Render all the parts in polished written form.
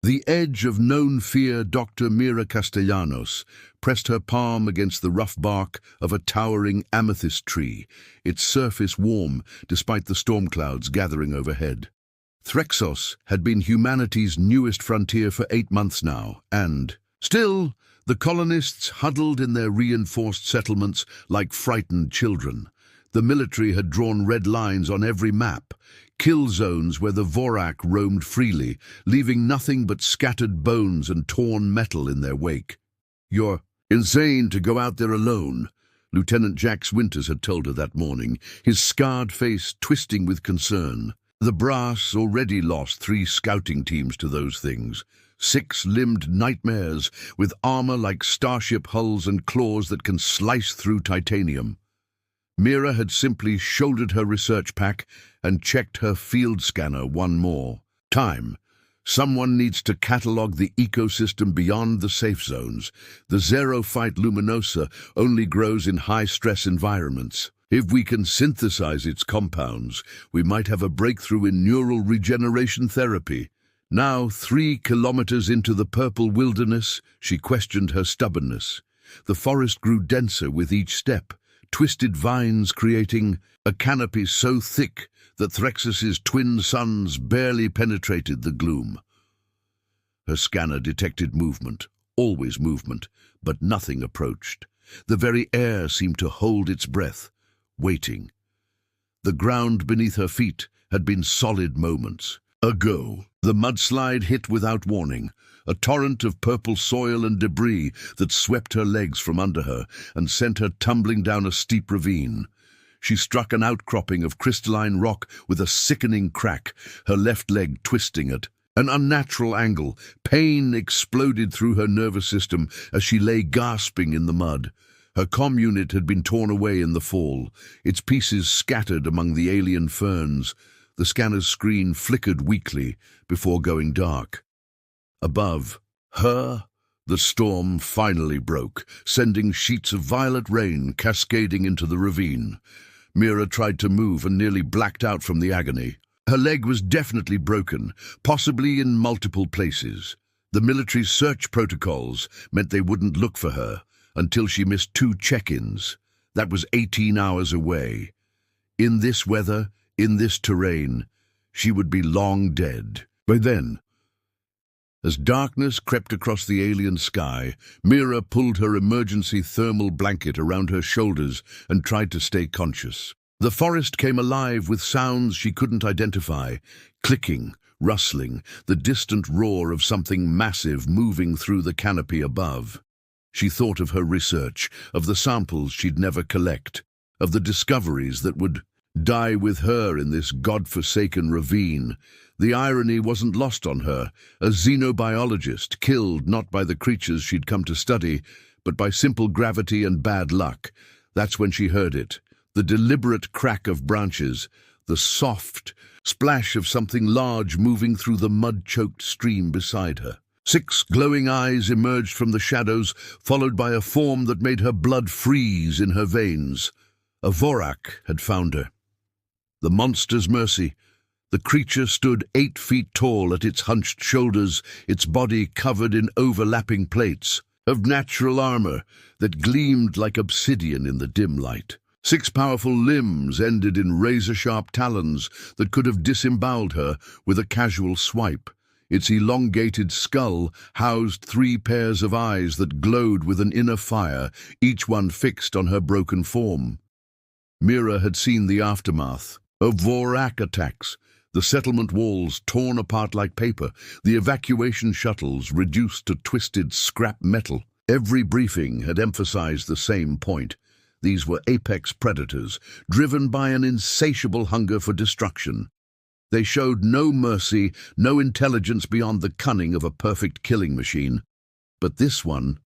The edge of known fear, Dr. Mira Castellanos pressed her palm against the rough bark of a towering amethyst tree, its surface warm despite the storm clouds gathering overhead. Threxos had been humanity's newest frontier for 8 months now, and, still, the colonists huddled in their reinforced settlements like frightened children. The military had drawn red lines on every map, kill zones where the Vorak roamed freely, leaving nothing but scattered bones and torn metal in their wake. "You're insane to go out there alone," Lieutenant Jax Winters had told her that morning, his scarred face twisting with concern. The brass already lost 3 scouting teams to those things, 6-limbed nightmares with armor like starship hulls and claws that can slice through titanium. Mira had simply shouldered her research pack and checked her field scanner one more time. Someone needs to catalog the ecosystem beyond the safe zones. The xerophyte luminosa only grows in high-stress environments. If we can synthesize its compounds, we might have a breakthrough in neural regeneration therapy. Now, 3 kilometers into the purple wilderness, she questioned her stubbornness. The forest grew denser with each step, twisted vines creating a canopy so thick that Threxos's twin suns barely penetrated the gloom. Her scanner detected movement, always movement, but nothing approached. The very air seemed to hold its breath, waiting. The ground beneath her feet had been solid moments ago. The mudslide hit without warning, a torrent of purple soil and debris that swept her legs from under her and sent her tumbling down a steep ravine. She struck an outcropping of crystalline rock with a sickening crack, her left leg twisting at an unnatural angle. Pain exploded through her nervous system as she lay gasping in the mud. Her comm unit had been torn away in the fall, its pieces scattered among the alien ferns. The scanner's screen flickered weakly before going dark. Above her, the storm finally broke, sending sheets of violet rain cascading into the ravine. Mira tried to move and nearly blacked out from the agony. Her leg was definitely broken, possibly in multiple places. The military's search protocols meant they wouldn't look for her until she missed 2 check-ins. That was 18 hours away. In this weather, in this terrain, she would be long dead. By then, as darkness crept across the alien sky, Mira pulled her emergency thermal blanket around her shoulders and tried to stay conscious. The forest came alive with sounds she couldn't identify, clicking, rustling, the distant roar of something massive moving through the canopy above. She thought of her research, of the samples she'd never collect, of the discoveries that would die with her in this god-forsaken ravine. The irony wasn't lost on her, a xenobiologist killed not by the creatures she'd come to study, but by simple gravity and bad luck. That's when she heard it, the deliberate crack of branches, the soft splash of something large moving through the mud-choked stream beside her. 6 glowing eyes emerged from the shadows, followed by a form that made her blood freeze in her veins. A Vorak had found her. The monster's mercy. The creature stood 8 feet tall at its hunched shoulders, its body covered in overlapping plates of natural armor that gleamed like obsidian in the dim light. 6 powerful limbs ended in razor-sharp talons that could have disemboweled her with a casual swipe. Its elongated skull housed 3 pairs of eyes that glowed with an inner fire, each one fixed on her broken form. Mira had seen the aftermath of Vorak attacks, the settlement walls torn apart like paper, the evacuation shuttles reduced to twisted scrap metal. Every briefing had emphasized the same point. These were apex predators, driven by an insatiable hunger for destruction. They showed no mercy, no intelligence beyond the cunning of a perfect killing machine. But this one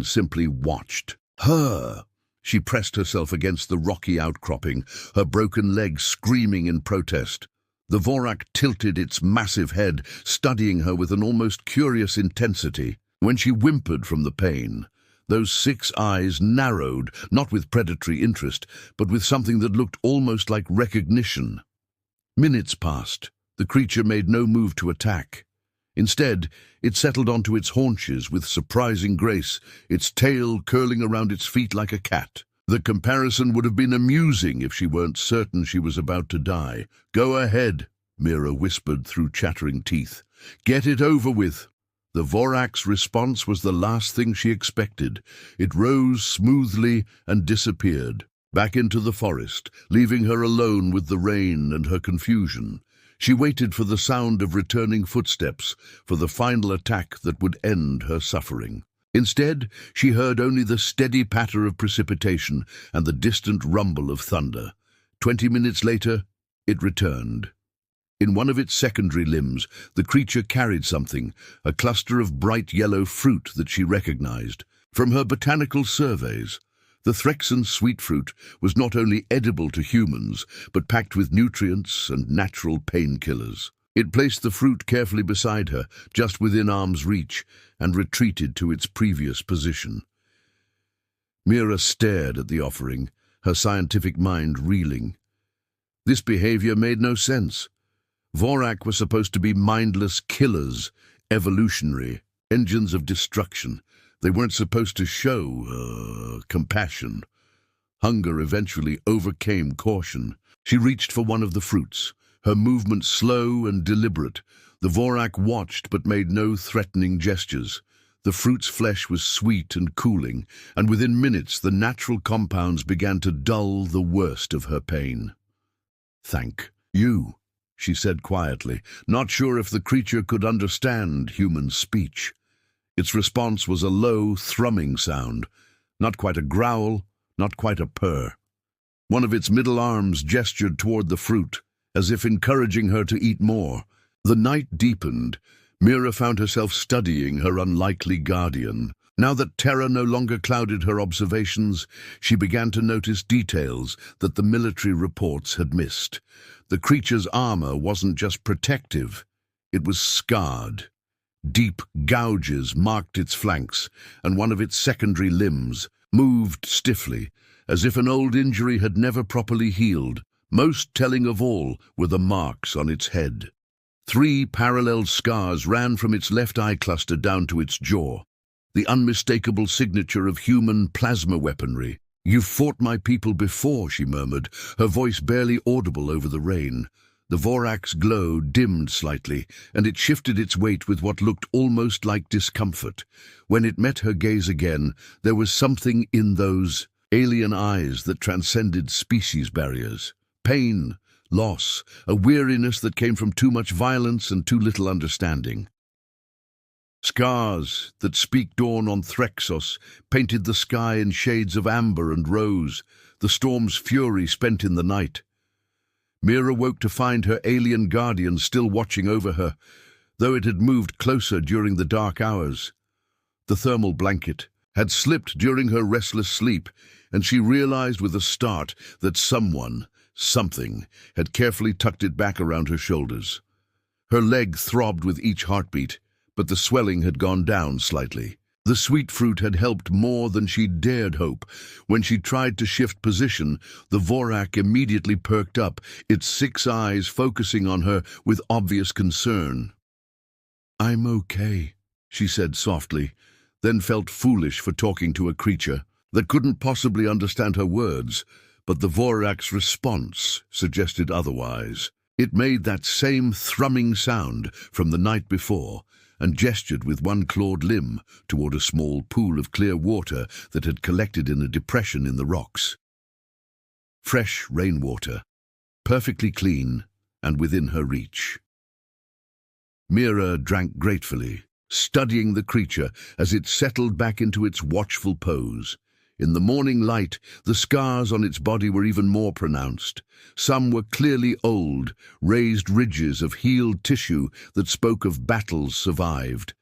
simply watched. Her! She pressed herself against the rocky outcropping, her broken leg screaming in protest. The Vorak tilted its massive head, studying her with an almost curious intensity. When she whimpered from the pain, those 6 eyes narrowed, not with predatory interest, but with something that looked almost like recognition. Minutes passed. The creature made no move to attack. Instead, it settled onto its haunches with surprising grace, its tail curling around its feet like a cat. The comparison would have been amusing if she weren't certain she was about to die. "Go ahead," Mira whispered through chattering teeth. "Get it over with." The Vorak's response was the last thing she expected. It rose smoothly and disappeared, back into the forest, leaving her alone with the rain and her confusion. She waited for the sound of returning footsteps, for the final attack that would end her suffering. Instead, she heard only the steady patter of precipitation and the distant rumble of thunder. 20 minutes later, it returned. In one of its secondary limbs, the creature carried something, a cluster of bright yellow fruit that she recognized. From her botanical surveys, the Threxan sweet fruit was not only edible to humans, but packed with nutrients and natural painkillers. It placed the fruit carefully beside her, just within arm's reach, and retreated to its previous position. Mira stared at the offering, her scientific mind reeling. This behavior made no sense. Vorak were supposed to be mindless killers, evolutionary, engines of destruction. They weren't supposed to show compassion. Hunger eventually overcame caution. She reached for one of the fruits, her movement slow and deliberate. The Vorak watched but made no threatening gestures. The fruit's flesh was sweet and cooling, and within minutes the natural compounds began to dull the worst of her pain. "Thank you," she said quietly, not sure if the creature could understand human speech. Its response was a low, thrumming sound, not quite a growl, not quite a purr. One of its middle arms gestured toward the fruit, as if encouraging her to eat more. The night deepened. Mira found herself studying her unlikely guardian. Now that terror no longer clouded her observations, she began to notice details that the military reports had missed. The creature's armor wasn't just protective, it was scarred. Deep gouges marked its flanks, and one of its secondary limbs moved stiffly, as if an old injury had never properly healed. Most telling of all were the marks on its head. 3 parallel scars ran from its left eye cluster down to its jaw, the unmistakable signature of human plasma weaponry. "You've fought my people before," she murmured, her voice barely audible over the rain. The Vorak's glow dimmed slightly, and it shifted its weight with what looked almost like discomfort. When it met her gaze again, there was something in those alien eyes that transcended species barriers. Pain, loss, a weariness that came from too much violence and too little understanding. Scars that speak dawn on Threxos painted the sky in shades of amber and rose, the storm's fury spent in the night. Mira woke to find her alien guardian still watching over her, though it had moved closer during the dark hours. The thermal blanket had slipped during her restless sleep, and she realized with a start that something, had carefully tucked it back around her shoulders. Her leg throbbed with each heartbeat, but the swelling had gone down slightly. The sweet fruit had helped more than she dared hope. When she tried to shift position, the Vorak immediately perked up, its 6 eyes focusing on her with obvious concern. "I'm okay," she said softly, then felt foolish for talking to a creature that couldn't possibly understand her words. But the Vorak's response suggested otherwise. It made that same thrumming sound from the night before, and gestured with one clawed limb toward a small pool of clear water that had collected in a depression in the rocks. Fresh rainwater, perfectly clean and within her reach. Mira drank gratefully, studying the creature as it settled back into its watchful pose. In the morning light, the scars on its body were even more pronounced. Some were clearly old, raised ridges of healed tissue that spoke of battles survived.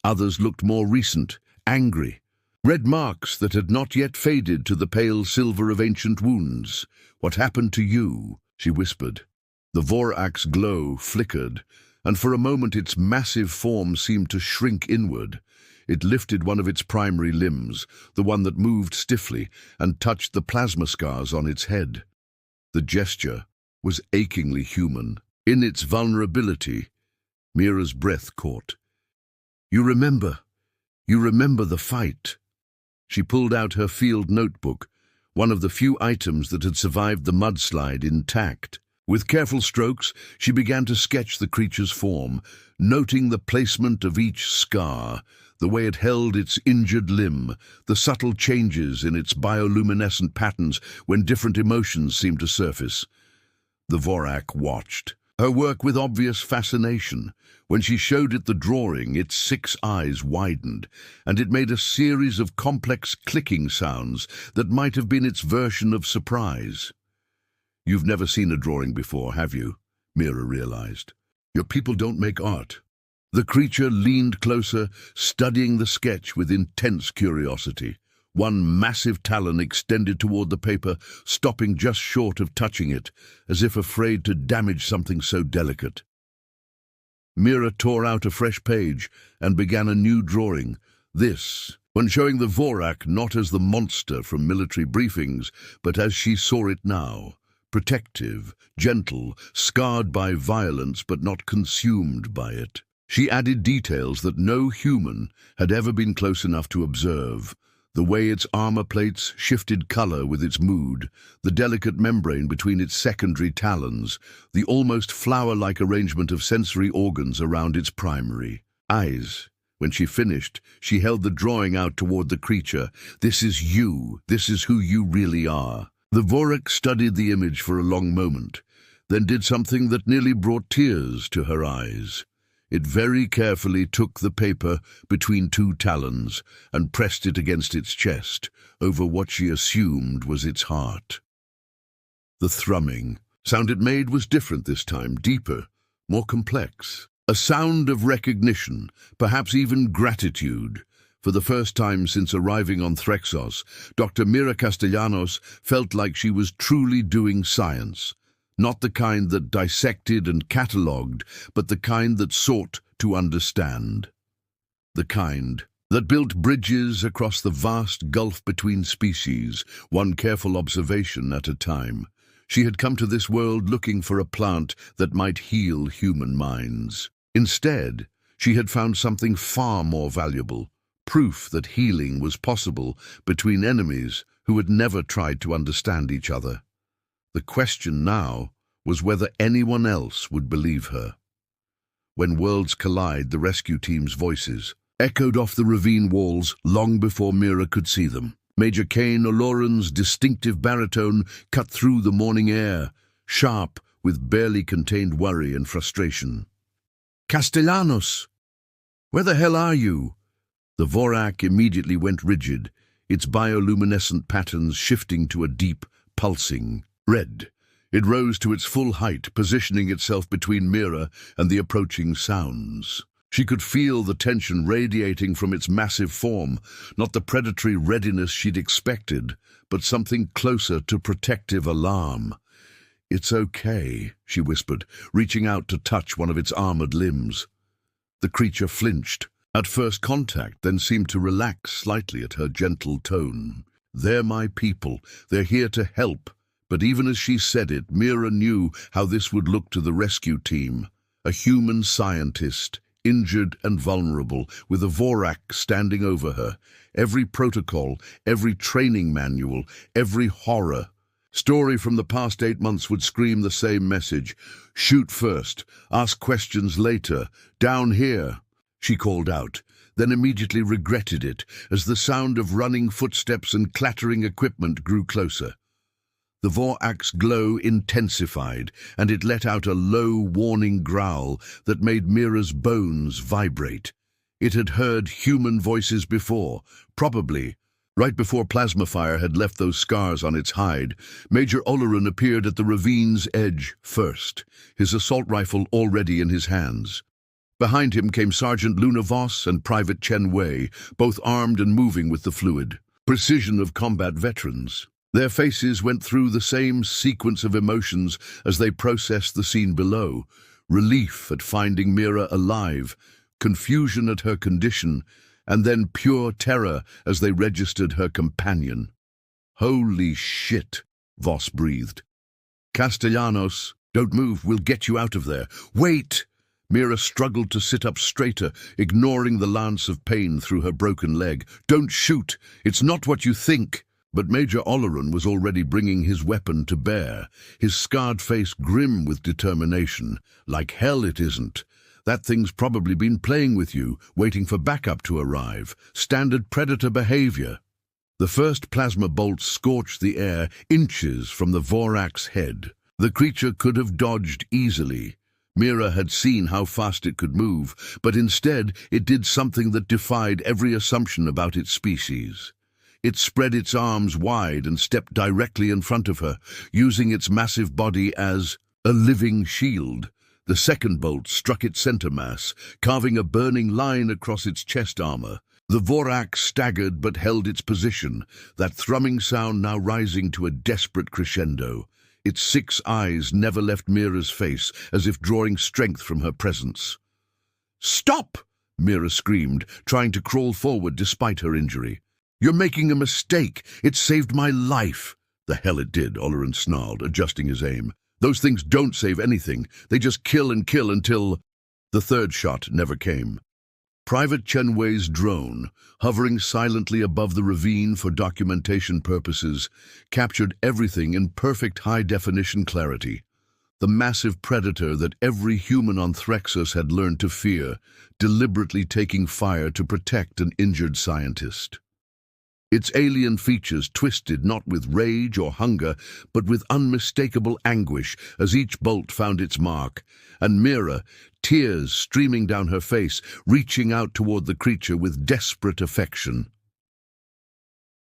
Others looked more recent, angry. Red marks that had not yet faded to the pale silver of ancient wounds. "What happened to you?" she whispered. The Vorak's glow flickered, and for a moment its massive form seemed to shrink inward. It lifted one of its primary limbs, the one that moved stiffly, and touched the plasma scars on its head. The gesture was achingly human. In its vulnerability, Mira's breath caught. You remember. You remember the fight." She pulled out her field notebook, one of the few items that had survived the mudslide intact. With careful strokes, she began to sketch the creature's form, noting the placement of each scar, the way it held its injured limb, the subtle changes in its bioluminescent patterns when different emotions seemed to surface. The Vorak watched, her work with obvious fascination. When she showed it the drawing, its 6 eyes widened, and it made a series of complex clicking sounds that might have been its version of surprise. "You've never seen a drawing before, have you?" Mira realized. "Your people don't make art." The creature leaned closer, studying the sketch with intense curiosity. One massive talon extended toward the paper, stopping just short of touching it, as if afraid to damage something so delicate. Mira tore out a fresh page and began a new drawing. This, when showing the Vorak not as the monster from military briefings, but as she saw it now. Protective, gentle, scarred by violence but not consumed by it. She added details that no human had ever been close enough to observe. The way its armor plates shifted color with its mood, the delicate membrane between its secondary talons, the almost flower-like arrangement of sensory organs around its primary eyes. When she finished, she held the drawing out toward the creature. "This is you. This is who you really are." The Vorak studied the image for a long moment, then did something that nearly brought tears to her eyes. It very carefully took the paper between 2 talons and pressed it against its chest, over what she assumed was its heart. The thrumming sound it made was different this time, deeper, more complex. A sound of recognition, perhaps even gratitude. For the first time since arriving on Threxos, Dr. Mira Castellanos felt like she was truly doing science. Not the kind that dissected and catalogued, but the kind that sought to understand. The kind that built bridges across the vast gulf between species, one careful observation at a time. She had come to this world looking for a plant that might heal human minds. Instead, she had found something far more valuable, proof that healing was possible between enemies who had never tried to understand each other. The question now was whether anyone else would believe her. When worlds collide, the rescue team's voices echoed off the ravine walls long before Mira could see them. Major Kane O'Loran's distinctive baritone cut through the morning air, sharp with barely contained worry and frustration. "Castellanos! Where the hell are you?" The Vorak immediately went rigid, its bioluminescent patterns shifting to a deep, pulsing red. It rose to its full height, positioning itself between Mira and the approaching sounds. She could feel the tension radiating from its massive form, not the predatory readiness she'd expected, but something closer to protective alarm. "It's okay," she whispered, reaching out to touch one of its armored limbs. The creature flinched at first contact, then seemed to relax slightly at her gentle tone. "They're my people. They're here to help." But even as she said it, Mira knew how this would look to the rescue team. A human scientist, injured and vulnerable, with a Vorak standing over her. Every protocol, every training manual, every horror. Story from the past 8 months would scream the same message. "Shoot first, ask questions later, down here," she called out, then immediately regretted it as the sound of running footsteps and clattering equipment grew closer. The Vorak's glow intensified, and it let out a low, warning growl that made Mira's bones vibrate. It had heard human voices before, probably. Right before plasma fire had left those scars on its hide, Major O'Loran appeared at the ravine's edge first, his assault rifle already in his hands. Behind him came Sergeant Luna Voss and Private Chen Wei, both armed and moving with the fluid precision of combat veterans. Their faces went through the same sequence of emotions as they processed the scene below. Relief at finding Mira alive, confusion at her condition, and then pure terror as they registered her companion. "Holy shit," Voss breathed. "Castellanos, don't move, we'll get you out of there." "Wait!" Mira struggled to sit up straighter, ignoring the lance of pain through her broken leg. "Don't shoot! It's not what you think!" But Major Oleron was already bringing his weapon to bear, his scarred face grim with determination. "Like hell it isn't. That thing's probably been playing with you, waiting for backup to arrive. Standard predator behavior." The first plasma bolt scorched the air inches from the Vorak's head. The creature could have dodged easily. Mira had seen how fast it could move, but instead it did something that defied every assumption about its species. It spread its arms wide and stepped directly in front of her, using its massive body as a living shield. The second bolt struck its center mass, carving a burning line across its chest armor. The Vorak staggered but held its position, that thrumming sound now rising to a desperate crescendo. Its 6 eyes never left Mira's face, as if drawing strength from her presence. "Stop!" Mira screamed, trying to crawl forward despite her injury. "You're making a mistake. It saved my life." "The hell it did," Oleron snarled, adjusting his aim. "Those things don't save anything. They just kill and kill until—" The third shot never came. Private Chen Wei's drone, hovering silently above the ravine for documentation purposes, captured everything in perfect high-definition clarity. The massive predator that every human on Threxus had learned to fear, deliberately taking fire to protect an injured scientist. Its alien features twisted not with rage or hunger, but with unmistakable anguish as each bolt found its mark, and Mira, tears streaming down her face, reaching out toward the creature with desperate affection.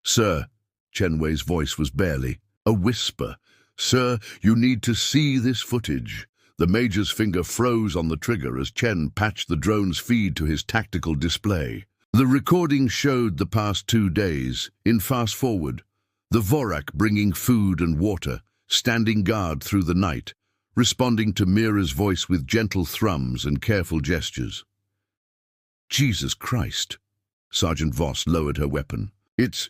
"Sir," Chen Wei's voice was barely a whisper. "Sir, you need to see this footage." The Major's finger froze on the trigger as Chen patched the drone's feed to his tactical display. The recording showed the past 2 days, in fast forward, the Vorak bringing food and water, standing guard through the night, responding to Mira's voice with gentle thrums and careful gestures. "Jesus Christ!" Sergeant Voss lowered her weapon. It's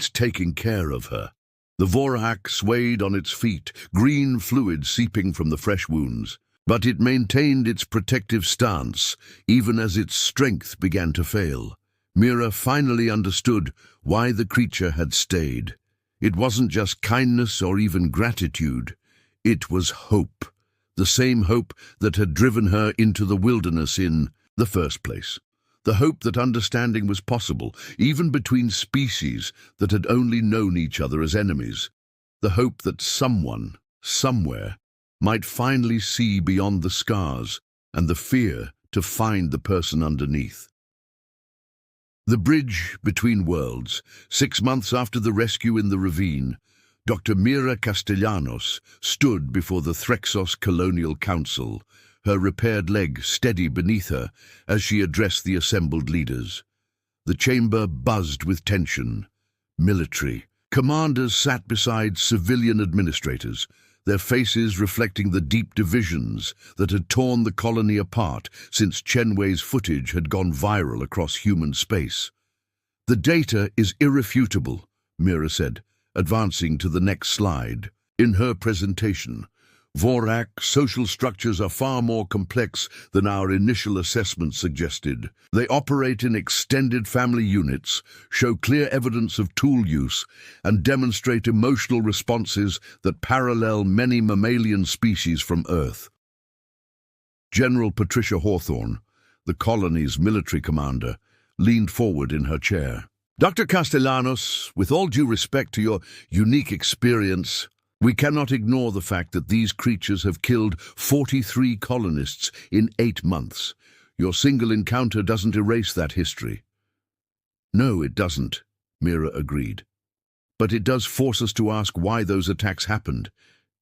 taking care of her." The Vorak swayed on its feet, green fluid seeping from the fresh wounds. But it maintained its protective stance, even as its strength began to fail. Mira finally understood why the creature had stayed. It wasn't just kindness or even gratitude. It was hope. The same hope that had driven her into the wilderness in the first place. The hope that understanding was possible, even between species that had only known each other as enemies. The hope that someone, somewhere, might finally see beyond the scars, and the fear to find the person underneath. The bridge between worlds. 6 months after the rescue in the ravine, Dr. Mira Castellanos stood before the Threxos Colonial Council, her repaired leg steady beneath her as she addressed the assembled leaders. The chamber buzzed with tension. Military commanders sat beside civilian administrators, their faces reflecting the deep divisions that had torn the colony apart since Chen Wei's footage had gone viral across human space. "The data is irrefutable," Mira said, advancing to the next slide. In her presentation, Vorak social structures are far more complex than our initial assessment suggested. They operate in extended family units, show clear evidence of tool use, and demonstrate emotional responses that parallel many mammalian species from Earth. General Patricia Hawthorne, the colony's military commander, leaned forward in her chair. "Dr. Castellanos, with all due respect to your unique experience, we cannot ignore the fact that these creatures have killed 43 colonists in 8 months. Your single encounter doesn't erase that history." "No, it doesn't," Mira agreed. "But it does force us to ask why those attacks happened.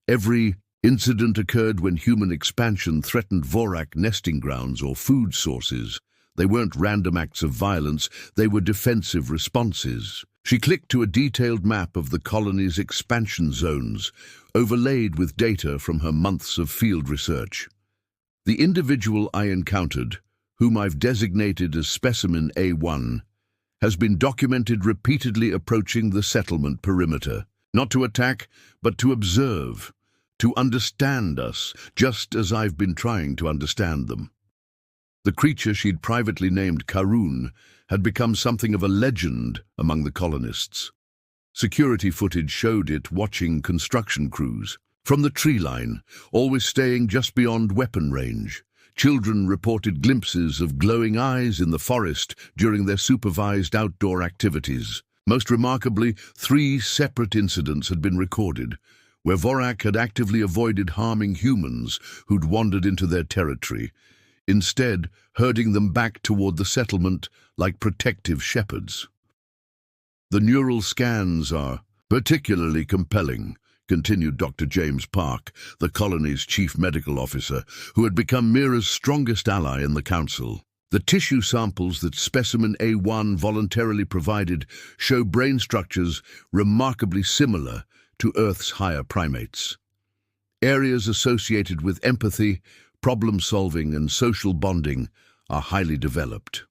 Every incident occurred when human expansion threatened Vorak nesting grounds or food sources. They weren't random acts of violence, they were defensive responses." She clicked to a detailed map of the colony's expansion zones, overlaid with data from her months of field research. "The individual I encountered, whom I've designated as Specimen A1, has been documented repeatedly approaching the settlement perimeter, not to attack, but to observe, to understand us, just as I've been trying to understand them." The creature she'd privately named Karun had become something of a legend among the colonists. Security footage showed it watching construction crews from the tree line, always staying just beyond weapon range. Children reported glimpses of glowing eyes in the forest during their supervised outdoor activities. Most remarkably, 3 separate incidents had been recorded, where Vorak had actively avoided harming humans who'd wandered into their territory, instead herding them back toward the settlement like protective shepherds. "The neural scans are particularly compelling," continued Dr. James Park, the colony's chief medical officer, who had become Mira's strongest ally in the council. "The tissue samples that Specimen A1 voluntarily provided show brain structures remarkably similar to Earth's higher primates. Areas associated with empathy, problem-solving, and social bonding are highly developed."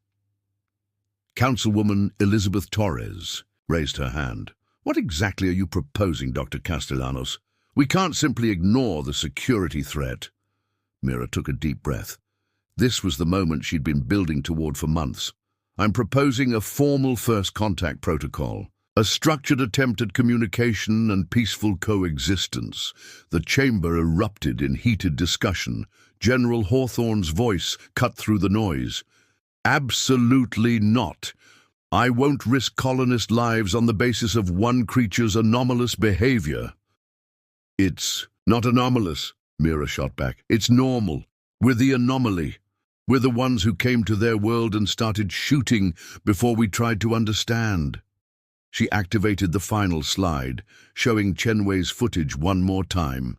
Councilwoman Elizabeth Torres raised her hand. "What exactly are you proposing, Dr. Castellanos? We can't simply ignore the security threat." Mira took a deep breath. This was the moment she'd been building toward for months. "I'm proposing a formal first contact protocol, a structured attempt at communication and peaceful coexistence." The chamber erupted in heated discussion. General Hawthorne's voice cut through the noise. "Absolutely not. I won't risk colonist lives on the basis of one creature's anomalous behavior." "It's not anomalous," Mira shot back. "It's normal. We're the anomaly. We're the ones who came to their world and started shooting before we tried to understand." She activated the final slide, showing Chenway's footage one more time.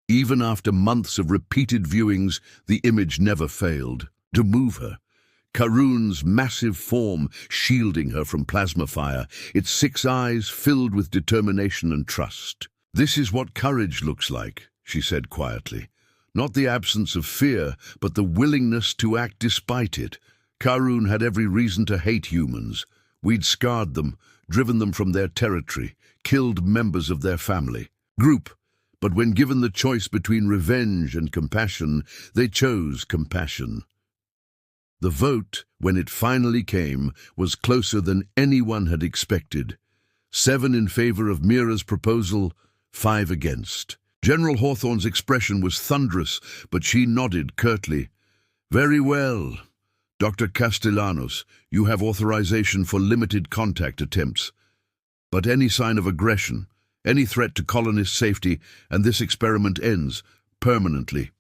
Even after months of repeated viewings, the image never failed to move her. Karun's massive form shielding her from plasma fire, its 6 eyes filled with determination and trust. "This is what courage looks like," she said quietly. "Not the absence of fear, but the willingness to act despite it. Karun had every reason to hate humans. We'd scarred them, driven them from their territory, killed members of their family group. But when given the choice between revenge and compassion, they chose compassion." The vote, when it finally came, was closer than anyone had expected. 7 in favor of Mira's proposal, 5 against. General Hawthorne's expression was thunderous, but she nodded curtly. "Very well. Dr. Castellanos, you have authorization for limited contact attempts. But any sign of aggression, any threat to colonist safety, and this experiment ends permanently."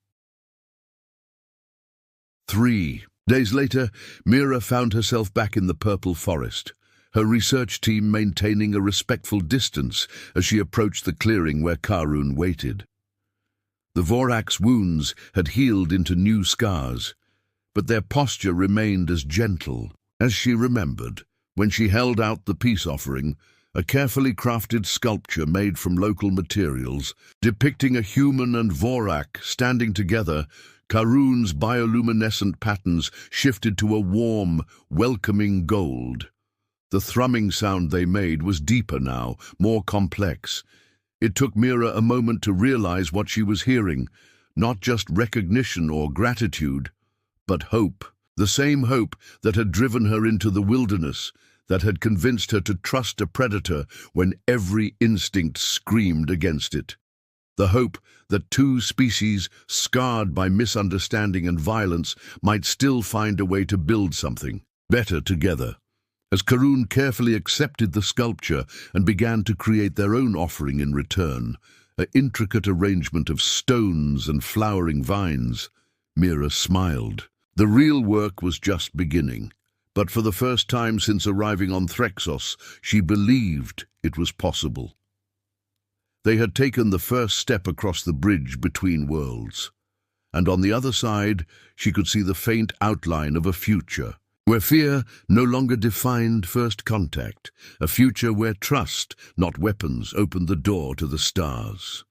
3 days later, Mira found herself back in the purple forest, her research team maintaining a respectful distance as she approached the clearing where Karun waited. The Vorak's wounds had healed into new scars, but their posture remained as gentle as she remembered when she held out the peace offering, a carefully crafted sculpture made from local materials, depicting a human and Vorak standing together. Karun's bioluminescent patterns shifted to a warm, welcoming gold. The thrumming sound they made was deeper now, more complex. It took Mira a moment to realize what she was hearing, not just recognition or gratitude, but hope. The same hope that had driven her into the wilderness, that had convinced her to trust a predator when every instinct screamed against it. The hope that 2 species, scarred by misunderstanding and violence, might still find a way to build something better together. As Karun carefully accepted the sculpture and began to create their own offering in return, an intricate arrangement of stones and flowering vines, Mira smiled. The real work was just beginning, but for the first time since arriving on Threxos, she believed it was possible. They had taken the first step across the bridge between worlds, and on the other side she could see the faint outline of a future, where fear no longer defined first contact, a future where trust, not weapons, opened the door to the stars.